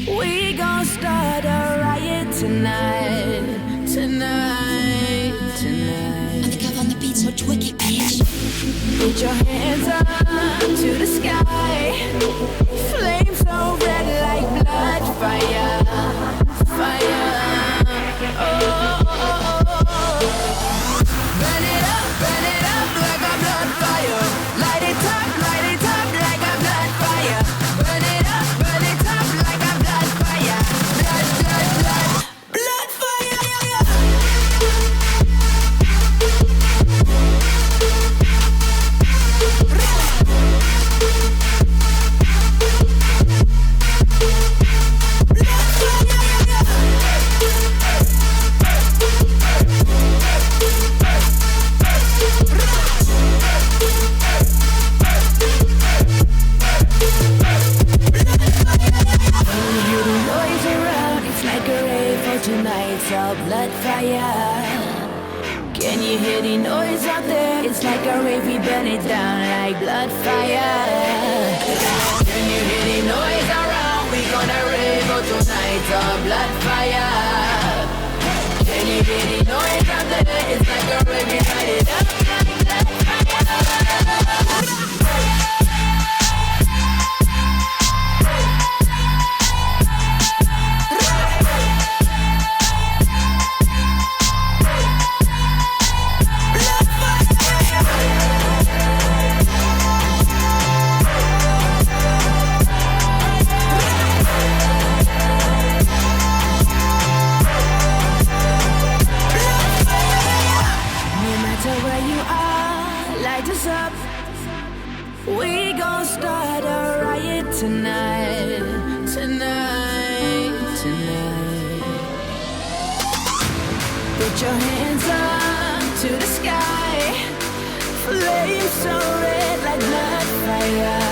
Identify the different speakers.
Speaker 1: We gon' start a riot tonight, tonight, tonight.
Speaker 2: Undercover on the beat, so twicky, bitch.
Speaker 1: Put your hands up to the sky. Flames so red like blood, fire, fire. Oh, oh, oh, oh. Burn it up like a blood fire. Light it up like a blood fire. Burn it up like a blood fire. Blood, blood, blood, blood fire. Tonight's all blood fire. Can you hear the noise out there? It's like a rave, we burn it down like blood fire. Can you hear the noise around? We gonna rave, oh tonight's all blood fire. Can you hear the noise out there? It's like a rave, we burn it down like blood fire. Up. We gon' start a riot tonight, tonight, tonight. Put your hands up to the sky. Flames so red like blood fire.